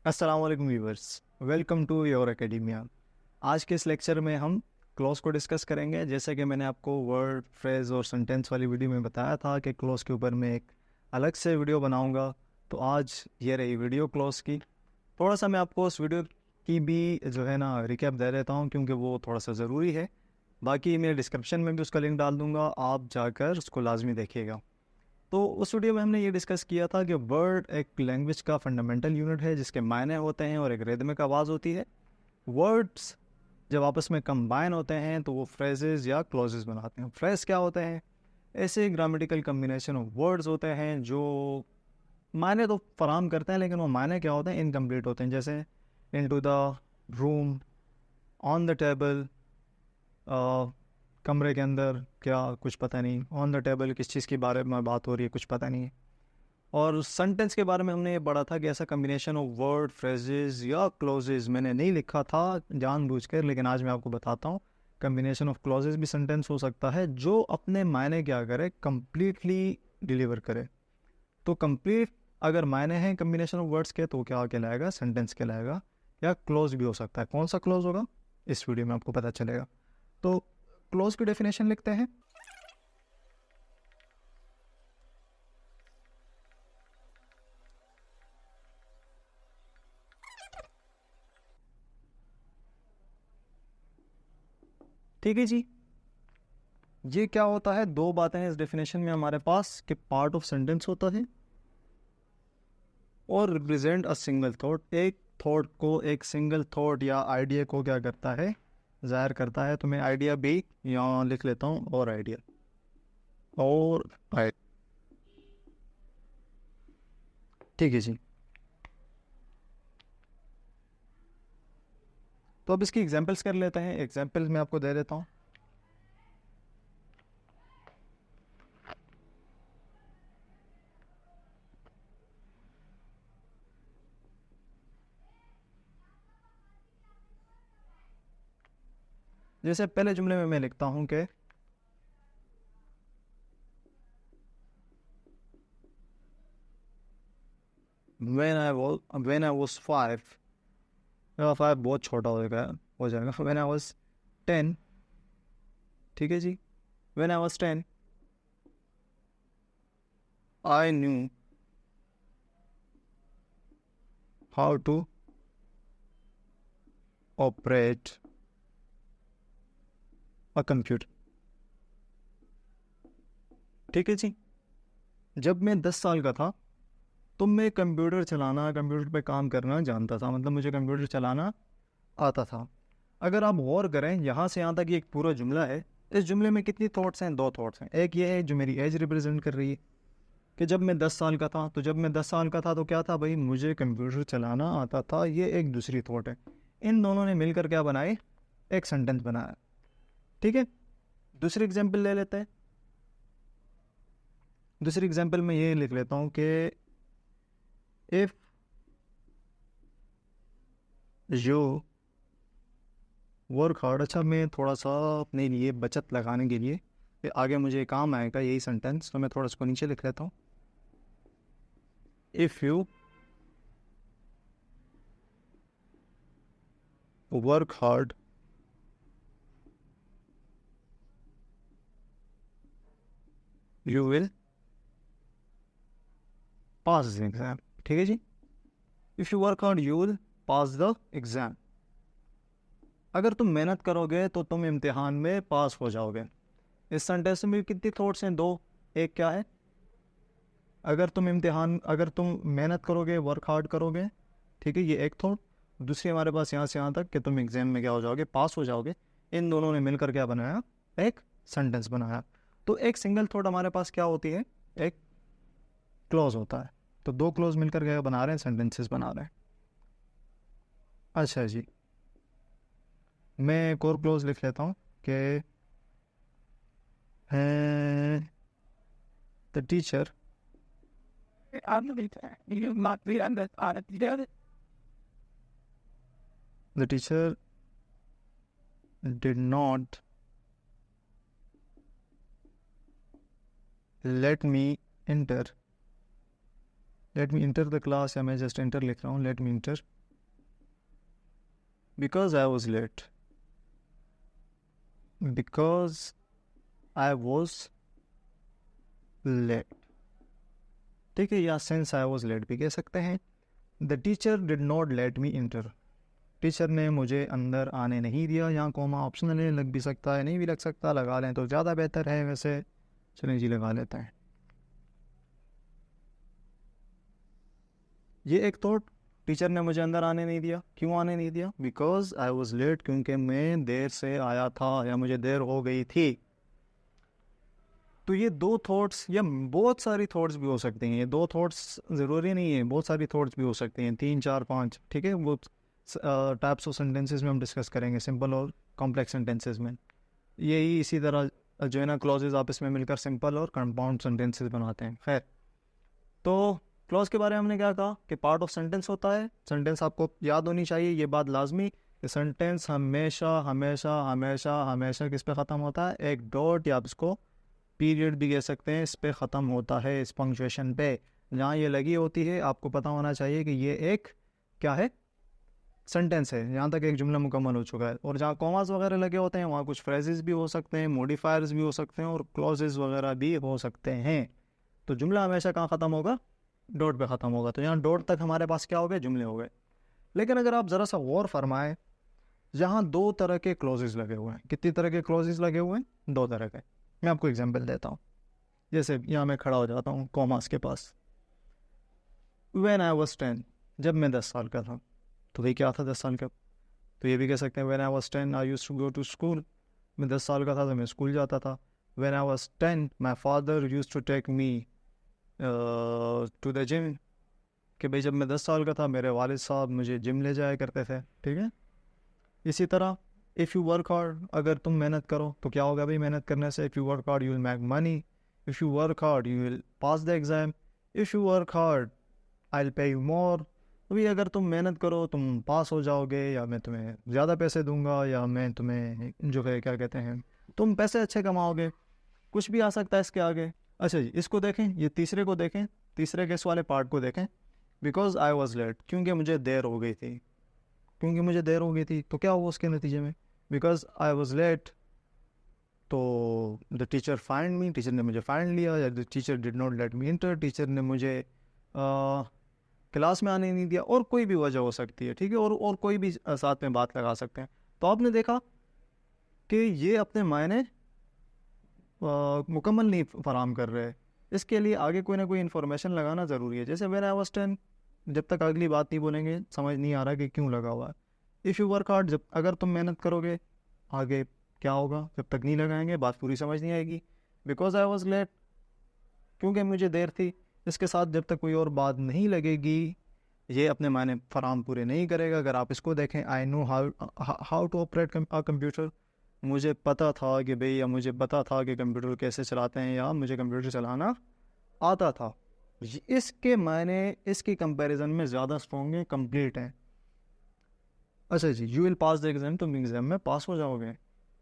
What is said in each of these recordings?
अस्सलाम वालेकुम viewers, welcome to your academia. आज के इस लेक्चर में हम क्लॉज को डिस्कस करेंगे। जैसे कि मैंने आपको वर्ड, फ्रेज और सेंटेंस वाली वीडियो में बताया था कि क्लॉज के ऊपर मैं एक अलग से वीडियो बनाऊंगा, तो आज ये रही वीडियो क्लॉज की। थोड़ा सा मैं आपको उस वीडियो की भी जो है ना रिकैप दे देता हूँ, क्योंकि वो थोड़ा सा ज़रूरी है। बाकी मैं डिस्क्रिप्शन में भी उसका लिंक डाल दूँगा, आप जाकर उसको लाजमी देखिएगा। तो उस वीडियो में हमने ये डिस्कस किया था कि वर्ड एक लैंग्वेज का फंडामेंटल यूनिट है, जिसके मायने होते हैं और एक रिदमिक आवाज़ होती है। वर्ड्स जब आपस में कंबाइन होते हैं तो वो फ्रेजेस या क्लॉजेस बनाते हैं। फ्रेज क्या होते हैं? ऐसे ग्रामेटिकल कम्बिनेशन ऑफ वर्ड्स होते हैं जो मायने तो फराम करते हैं, लेकिन वो मायने क्या होते हैं, इनकम्प्लीट होते हैं। जैसे into the room, on the table, कमरे के अंदर, क्या कुछ पता नहीं, ऑन द टेबल किस चीज़ के बारे में बात हो रही है, कुछ पता नहीं है। और सेंटेंस के बारे में हमने ये पढ़ा था कि ऐसा कम्बिनेशन ऑफ वर्ड, फ्रेजेस या क्लोजेज, मैंने नहीं लिखा था जानबूझकर, लेकिन आज मैं आपको बताता हूँ। कम्बिनेशन ऑफ क्लोजेज भी सेंटेंस हो सकता है जो अपने मायने क्या करे, कंप्लीटली डिलीवर करे। तो कंप्लीट अगर मायने हैं कम्बिनेशन ऑफ वर्ड्स के, तो क्या कहलाएगा? सेंटेंस कहलाएगा। या क्लोज भी हो सकता है। कौन सा क्लोज होगा, इस वीडियो में आपको पता चलेगा। तो क्लोज की डेफिनेशन लिखते हैं। ठीक है जी। ये क्या होता है? दो बातें हैं इस डेफिनेशन में हमारे पास, कि पार्ट ऑफ सेंटेंस होता है और रिप्रेजेंट अ सिंगल थॉट। एक थॉट को, एक सिंगल थॉट या आइडिया को क्या करता है? जाहिर करता है। तो मैं आइडिया भी यहाँ लिख लेता हूँ, और आइडिया और ठीक है जी। तो अब इसकी एग्जांपल्स कर लेते हैं। एग्जांपल्स मैं आपको दे देता हूँ। जैसे पहले जुमले में मैं लिखता हूँ कि when I was 5, 5 बहुत छोटा हो जाएगा। when I was 10, ठीक है जी। when I was 10 I knew how to operate a computer। ठीक है जी। जब मैं 10 साल का था तो मैं कंप्यूटर चलाना, कंप्यूटर पे काम करना जानता था। मतलब मुझे कंप्यूटर चलाना आता था। अगर आप गौर करें, यहाँ से यहाँ तक ये एक पूरा जुमला है। इस जुमले में कितनी थॉट्स हैं? दो थॉट्स हैं। एक ये है जो मेरी एज रिप्रेजेंट कर रही है, कि जब मैं 10 साल का था, तो जब मैं 10 साल का था तो क्या था भाई? मुझे कंप्यूटर चलाना आता था। ये एक दूसरी थॉट है। इन दोनों ने मिलकर क्या बनाए? एक सेंटेंस बनाया। ठीक है। दूसरी एग्जाम्पल ले लेते हैं। दूसरी एग्जाम्पल में ये लिख लेता हूँ कि इफ़ यू वर्क हार्ड। अच्छा, मैं थोड़ा सा अपने लिए बचत लगाने के लिए, आगे मुझे काम आएगा यही सेंटेंस, तो मैं थोड़ा इसको नीचे लिख लेता हूँ। If you work hard you will pass the exam. ठीक है जी। If you work hard you will pass the exam. अगर तुम मेहनत करोगे तो तुम इम्तिहान में पास हो जाओगे। इस सेंटेंस में कितनी थॉट्स हैं? दो। एक क्या है? अगर तुम मेहनत करोगे, वर्क हार्ड करोगे, ठीक है, ये एक थॉट। दूसरी हमारे पास यहाँ से यहाँ तक कि तुम एग्जाम में क्या हो जाओगे? पास हो जाओगे। इन दोनों ने मिलकर क्या बनाया? एक सेंटेंस बनाया। तो एक सिंगल थॉट हमारे पास क्या होती है? एक क्लोज होता है। तो दो क्लोज मिलकर क्या बना रहे हैं? सेंटेंसेस बना रहे हैं। अच्छा जी। मैं एक और क्लोज लिख लेता हूँ कि the teacher the teacher did not let me enter let me enter the class, या मैं जस्ट इंटर लिख रहा हूँ, let me enter because I was late, because I was late. ठीक है, या सिंस आई वॉज लेट भी कह सकते हैं। The teacher did not let me inter, teacher ने मुझे अंदर आने नहीं दिया। यहाँ कॉमा ऑप्शनल है, लग भी सकता है नहीं भी लग सकता, लगा लें तो ज़्यादा बेहतर है। वैसे चलें जी, लगा लेते हैं। ये एक थॉट, टीचर ने मुझे अंदर आने नहीं दिया। क्यों आने नहीं दिया? बिकॉज आई वॉज लेट, क्योंकि मैं देर से आया था या मुझे देर हो गई थी। तो ये दो थॉट्स या बहुत सारी थॉट्स भी हो सकती हैं। ये दो थॉट्स ज़रूरी नहीं है, बहुत सारी थॉट्स भी हो सकती हैं, 3 4 5। ठीक है, वो टाइप्स ऑफ सेंटेंसेस में हम डिस्कस करेंगे, सिंपल और कॉम्प्लेक्स सेंटेंसेस में। यही इसी तरह जो है ना क्लॉजेज आपस में मिलकर सिंपल और कंपाउंड सेंटेंसेस बनाते हैं। खैर, तो क्लॉज के बारे में हमने क्या कहा कि पार्ट ऑफ सेंटेंस होता है। सेंटेंस आपको याद होनी चाहिए ये बात लाजमी कि सेंटेंस हमेशा हमेशा हमेशा हमेशा किस पे ख़त्म होता है? एक डॉट, या आप इसको पीरियड भी कह सकते हैं, इस पे ख़त्म होता है, इस पंक्चुएशन पे। जहाँ ये लगी होती है आपको पता होना चाहिए कि ये एक क्या है? सेंटेंस है। यहाँ तक एक जुमला मुकम्मल हो चुका है। और जहाँ कॉमास वगैरह लगे होते हैं वहाँ कुछ फ्रेजेस भी हो सकते हैं, मॉडिफायर्स भी हो सकते हैं और क्लॉजेस वगैरह भी हो सकते हैं। तो जुमला हमेशा कहाँ ख़त्म होगा? डॉट पे ख़त्म होगा। तो यहाँ डॉट तक हमारे पास क्या हो गए? जुमले हो गए। लेकिन अगर आप ज़रा सा गौर फरमाएं, यहाँ 2 तरह के क्लॉजेस लगे हुए हैं। कितनी तरह के क्लॉजेस लगे हुए हैं? 2 तरह के। मैं आपको एग्जांपल देता हूँ। जैसे यहाँ मैं खड़ा हो जाता हूँ कॉमास के पास। व्हेन आई वाज 10, जब मैं 10 साल का था। तो भाई क्या था 10 साल का? तो ये भी कह सकते हैं when I was 10 I used to go to school, मैं 10 साल का था तो मैं स्कूल जाता था। When I was 10 my father used to take me to the gym, कि भाई जब मैं 10 साल का था मेरे वालिद साहब मुझे जिम ले जाया करते थे। ठीक है, इसी तरह इफ़ यू वर्क हार्ड, अगर तुम मेहनत करो तो क्या होगा भाई? मेहनत करने से if you work hard you will make money, if you work hard you will pass the exam, if you work hard I will pay you more. तो भाई अगर तुम मेहनत करो तुम पास हो जाओगे, या मैं तुम्हें ज़्यादा पैसे दूंगा, या मैं तुम्हें जो है क्या कहते हैं, तुम पैसे अच्छे कमाओगे। कुछ भी आ सकता है इसके आगे। अच्छा जी, इसको देखें, ये तीसरे को देखें, तीसरे केस वाले पार्ट को देखें। बिकॉज आई वॉज लेट, क्योंकि मुझे देर हो गई थी। क्योंकि मुझे देर हो गई थी तो क्या हुआ उसके नतीजे में? बिकॉज आई वॉज लेट, तो the teacher find me, teacher ने मुझे फाइंड लिया। या the teacher did not let me inter, teacher ने मुझे क्लास में आने नहीं दिया। और कोई भी वजह हो सकती है। ठीक है, और कोई भी साथ में बात लगा सकते हैं। तो आपने देखा कि ये अपने मायने मुकम्मल नहीं फराम कर रहे। इसके लिए आगे कोई ना कोई इन्फॉर्मेशन लगाना ज़रूरी है। जैसे व्हेन आई वाज 10, जब तक अगली बात नहीं बोलेंगे समझ नहीं आ रहा कि क्यों लगा हुआ है। इफ़ यू वर्क हार्ड, जब अगर तुम मेहनत करोगे आगे क्या होगा? जब तक नहीं लगाएंगे बात पूरी समझ नहीं आएगी। बिकॉज आई वॉज लेट, क्योंकि मुझे देर थी। इसके साथ जब तक कोई और बात नहीं लगेगी ये अपने मायने फराम पूरे नहीं करेगा। अगर आप इसको देखें, I know how to operate a computer, मुझे पता था कि भाई, या मुझे पता था कि कंप्यूटर कैसे चलाते हैं, या मुझे कंप्यूटर चलाना आता था। इसके मायने इसकी कंपैरिजन में ज़्यादा स्ट्रॉन्ग है, कंप्लीट है। अच्छा जी, you will pass the exam, तुम एग्ज़ाम में पास हो जाओगे।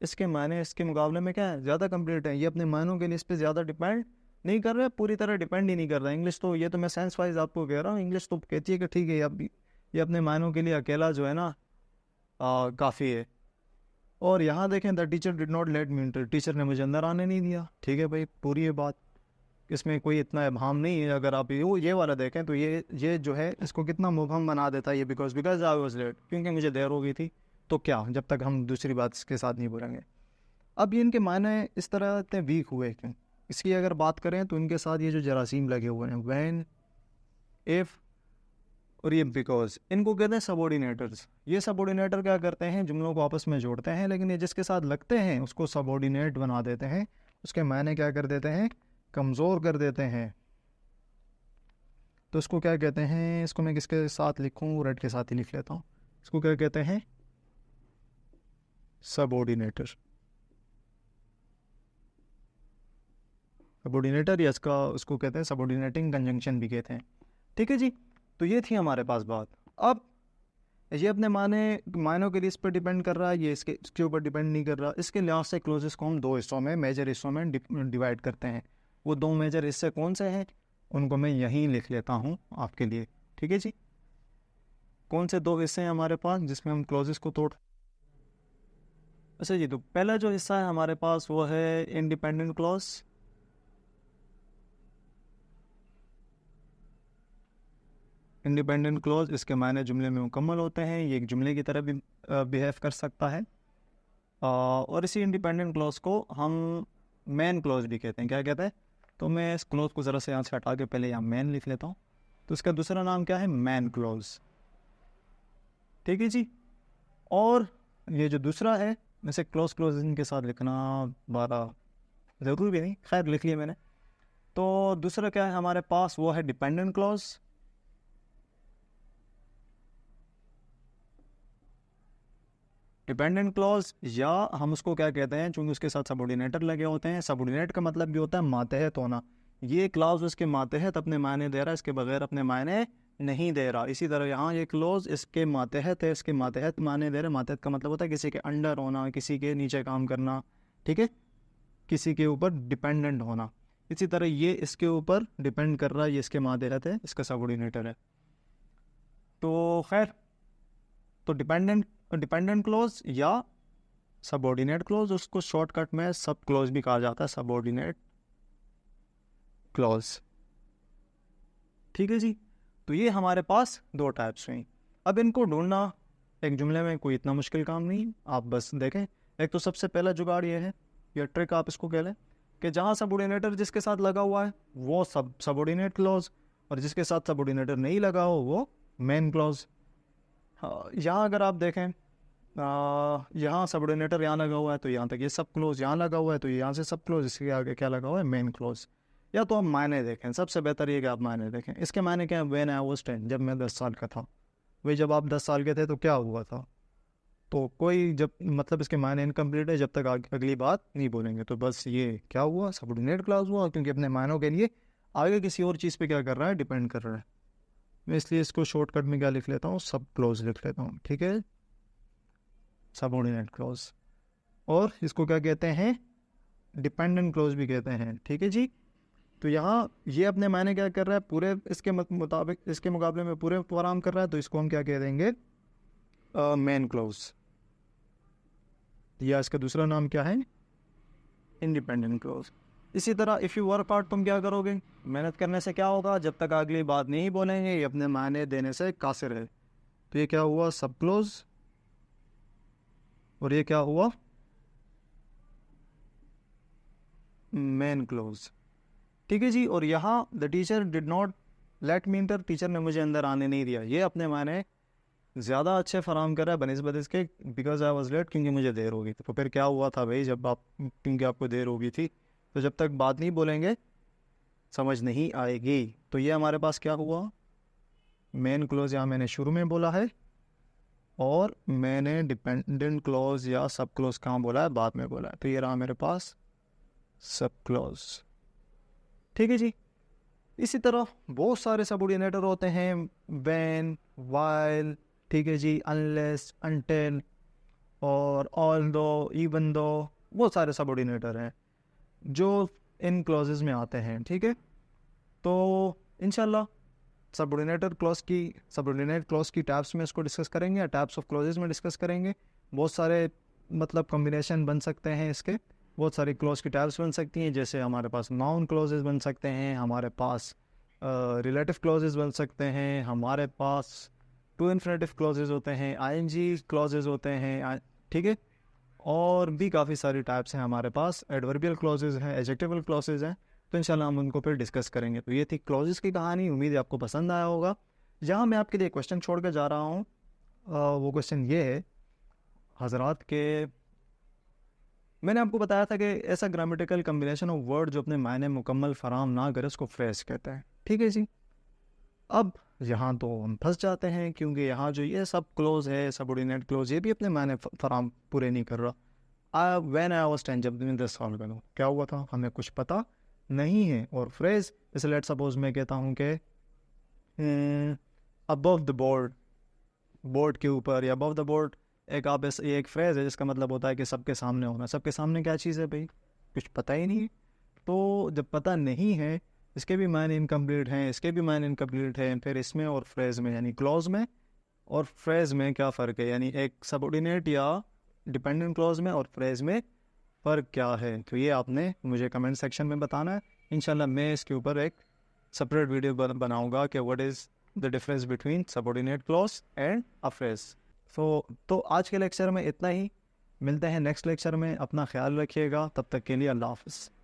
इसके मायने इसके मुकाबले में क्या है? ज़्यादा कंप्लीट है। ये अपने मायनों के लिए इस पर ज़्यादा डिपेंड नहीं कर रहा, पूरी तरह डिपेंड ही नहीं कर रहा। इंग्लिश तो, ये तो मैं सेंस वाइज आपको कह रहा हूँ, इंग्लिश तो कहती है कि ठीक है अब ये अपने मायनों के लिए अकेला जो है ना काफ़ी है। और यहाँ देखें, the teacher did not let me inter, teacher ने मुझे अंदर आने नहीं दिया। ठीक है भाई, पूरी ये बात, इसमें कोई इतना इबहम नहीं है। अगर आप ये वाला देखें तो ये जो है इसको कितना मुबहम बना देता है ये। बिकॉज आई वॉज लेट, क्योंकि मुझे देर हो गई थी। तो क्या, जब तक हम दूसरी बात इसके साथ नहीं बोलेंगे। अब ये इनके मायने इस तरह इतने वीक हुए क्यों? इसकी अगर बात करें तो इनके साथ ये जो जरासीम लगे हुए हैं, व्हेन, इफ़ और ये बिकॉज, इनको कहते हैं सबऑर्डिनेटर्स। ये सबऑर्डिनेटर क्या करते हैं? जुमलों को आपस में जोड़ते हैं, लेकिन ये जिसके साथ लगते हैं उसको सबऑर्डिनेट बना देते हैं। उसके मायने क्या कर देते हैं? कमज़ोर कर देते हैं। तो इसको क्या कहते हैं? इसको मैं किसके साथ लिखूं? रेड के साथ ही लिख लेता हूँ। इसको क्या कहते हैं? सबऑर्डिनेटर। सबऑर्डिनेटर, या उसको कहते हैं सबऑर्डिनेटिंग कंजंक्शन भी कहते हैं। ठीक है जी, तो ये थी हमारे पास बात। अब ये अपने मायनों के लिए इस पर डिपेंड कर रहा है, ये इसके ऊपर डिपेंड नहीं कर रहा। इसके लिहाज से क्लोजेस को हम 2 हिस्सों में, मेजर हिस्सों में डिवाइड करते हैं। वो 2 मेजर हिस्से कौन से हैं? उनको मैं यहीं लिख लेता हूँ आपके लिए, ठीक है जी। कौन से दो हिस्से हैं हमारे पास जिसमें हम क्लॉजेस को तोड़। अच्छा जी, तो पहला जो हिस्सा है हमारे पास वो है इंडिपेंडेंट क्लॉज। इंडिपेंडेंट क्लॉज, इसके मायने जुमले में मुकम्मल होते हैं, ये एक जुमले की तरह भी बिहेव कर सकता है। और इसी इंडिपेंडेंट क्लॉज को हम मेन क्लॉज भी कहते हैं। क्या कहते हैं? तो मैं इस क्लॉज को ज़रा से यहाँ से हटा के पहले यहाँ मेन लिख लेता हूँ। तो इसका दूसरा नाम क्या है? मैन क्लॉज, ठीक है जी। और ये जो दूसरा है, वैसे क्लोज क्लोजिंग के साथ लिखना बारा ज़रूरी भी नहीं, खैर लिख लिया मैंने। तो दूसरा क्या है हमारे पास? वो है डिपेंडेंट क्लॉज। डिपेंडेंट क्लॉज, या हम उसको क्या कहते हैं, चूंकि उसके साथ सबऑर्डिनेटर लगे होते हैं। सबऑर्डिनेट का मतलब भी होता है मातहत होना। ये क्लॉज उसके मातहत अपने मायने दे रहा है, इसके बगैर अपने मायने नहीं दे रहा। इसी तरह यहाँ ये क्लॉज इसके मातहत है, इसके मातहत माने दे रहे। मातहत का मतलब होता है किसी के अंडर होना, किसी के नीचे काम करना, ठीक है, किसी के ऊपर डिपेंडेंट होना। इसी तरह ये इसके ऊपर डिपेंड कर रहा है, ये इसके मातहत है, इसका सबऑर्डिनेटर है। तो खैर, तो डिपेंडेंट क्लॉज या सबऑर्डिनेट क्लॉज, उसको शॉर्टकट में सब क्लॉज भी कहा जाता है, सबऑर्डिनेट क्लॉज, ठीक है जी। तो ये हमारे पास दो टाइप्स हुई। अब इनको ढूंढना एक जुमले में कोई इतना मुश्किल काम नहीं, आप बस देखें। एक तो सबसे पहला जुगाड़ ये है, या ट्रिक आप इसको कह लें, कि जहाँ सबऑर्डिनेटर जिसके साथ लगा हुआ है वो सबऑर्डिनेट क्लॉज, और जिसके साथ सबऑर्डिनेटर नहीं लगा हो वो मेन क्लॉज। हाँ, यहाँ अगर आप देखें, यहाँ सबऑर्डिनेटर यहाँ लगा हुआ है तो यहाँ तक ये सब क्लोज, यहाँ लगा हुआ है तो यहाँ से सब क्लोज, इसके आगे क्या लगा हुआ है? Main close. या तो आप मायने देखें, सबसे बेहतर ये कि आप मायने देखें। इसके मायने क्या है? व्हेन आई वाज 10, जब मैं 10 साल का था। वही जब आप 10 साल के थे तो क्या हुआ था? तो कोई जब मतलब इसके मायने इनकम्प्लीट है जब तक अगली बात नहीं बोलेंगे। तो बस ये क्या हुआ? सबऑर्डिनेट क्लॉज हुआ, क्योंकि अपने मायनों के लिए आगे किसी और चीज़ पे क्या कर रहा है? डिपेंड कर रहा है। मैं इसलिए इसको शॉर्टकट में क्या लिख लेता हूँ? सब क्लॉज लिख लेता हूँ, ठीक है, सबऑर्डिनेट क्लॉज। और इसको क्या कहते हैं? डिपेंडेंट क्लॉज भी कहते हैं, ठीक है जी। तो यहाँ ये अपने मायने क्या कर रहा है? पूरे इसके मुताबिक, इसके मुकाबले में पूरे फराहम कर रहा है, तो इसको हम क्या कह देंगे? Main clause. या इसका दूसरा नाम क्या है? Independent clause. इसी तरह इफ़ यू वर्क आउट, तुम क्या करोगे? मेहनत करने से क्या होगा? जब तक अगली बात नहीं बोलेंगे, ये अपने मायने देने से कासिर है। तो ये क्या हुआ? सब क्लोज। और ये क्या हुआ? मेन क्लोज, ठीक है जी। और यहाँ the teacher did not let me inter, teacher ने मुझे अंदर आने नहीं दिया, ये अपने मायने ज़्यादा अच्छे फराम कर रहा है बनस्बत इसके बिकॉज आई वॉज लेट, क्योंकि मुझे देर होगी। तो फिर क्या हुआ था भाई? जब आप, क्योंकि आपको देर होगी थी, तो जब तक बात नहीं बोलेंगे समझ नहीं आएगी। तो ये हमारे पास क्या हुआ? मेन क्लोज यहाँ मैंने शुरू में बोला है, और मैंने डिपेंडेंट क्लॉज या सब क्लॉज कहाँ बोला है? बाद में बोला है। तो ये रहा मेरे पास सब क्लॉज, ठीक है जी। इसी तरह बहुत सारे सबऑर्डिनेटर होते हैं, व्हेन, व्हाइल, ठीक है जी, अनलेस, अनटिल, और ऑल दो, इवन दो, बहुत सारे सबऑर्डिनेटर हैं जो इन क्लॉजेज में आते हैं, ठीक है। तो इंशाल्लाह सबऑर्डिनेट क्लॉज की टाइप्स में इसको डिस्कस करेंगे, या टाइप्स ऑफ क्लॉजेज में डिस्कस करेंगे। बहुत सारे मतलब कॉम्बिनेशन बन सकते हैं इसके, बहुत सारी क्लॉज की टाइप्स बन सकती हैं। जैसे हमारे पास नाउन क्लॉजेज बन सकते हैं, हमारे पास रिलेटिव क्लॉजेज बन सकते हैं, हमारे पास टू इन्फिनेटिव क्लॉजेज होते हैं, आईएनजी क्लॉजेज होते हैं, ठीक है। और भी काफ़ी सारी टाइप्स हैं हमारे पास। एडवर्बियल क्लॉजेज हैं, एडजेक्टिवल क्लॉजेज हैं। तो इंशाल्लाह हम उनको फिर डिस्कस करेंगे। तो ये थी क्लॉजेस की कहानी, उम्मीद है आपको पसंद आया होगा। जहाँ मैं आपके लिए क्वेश्चन छोड़ कर जा रहा हूँ, वो क्वेश्चन ये है हजरात के, मैंने आपको बताया था कि ऐसा ग्रामेटिकल कम्बिनेशन ऑफ वर्ड जो अपने मायने मुकम्मल फराम ना करे उसको फ्रेज कहते हैं, ठीक है जी। अब यहाँ तो हम फंस जाते हैं, क्योंकि यहाँ जो ये सब क्लोज है, सबऑर्डिनेट क्लोज, ये भी अपने मायने फराम पूरे नहीं कर रहा। व्हेन आई वाज 10, जब मैं 10 साल का था, क्या हुआ था? हमें कुछ पता नहीं है। और फ्रेज, जैसे लेट सपोज मैं कहता हूँ कि अबव द बोर्ड, बोर्ड के ऊपर या अबव द बोर्ड, ये एक फ्रेज है जिसका मतलब होता है कि सबके सामने होना। सबके सामने क्या चीज़ है भाई? कुछ पता ही नहीं है। तो जब पता नहीं है, इसके भी मायने इनकम्प्लीट हैं, इसके भी मायने इनकम्प्लीट हैं, फिर इसमें और फ्रेज में यानी क्लॉज में और फ्रेज में क्या फ़र्क है, यानी एक सबऑर्डिनेट या डिपेंडेंट क्लॉज में और फ्रेज में फ़र्क क्या है, तो ये आपने मुझे कमेंट सेक्शन में बताना है। इंशाल्लाह मैं इसके ऊपर एक सेपरेट वीडियो बनाऊंगा कि what is the difference between subordinate clause and a phrase. तो आज के लेक्चर में इतना ही, मिलते हैं नेक्स्ट लेक्चर में, अपना ख्याल रखिएगा, तब तक के लिए अल्लाह हाफ़िज़।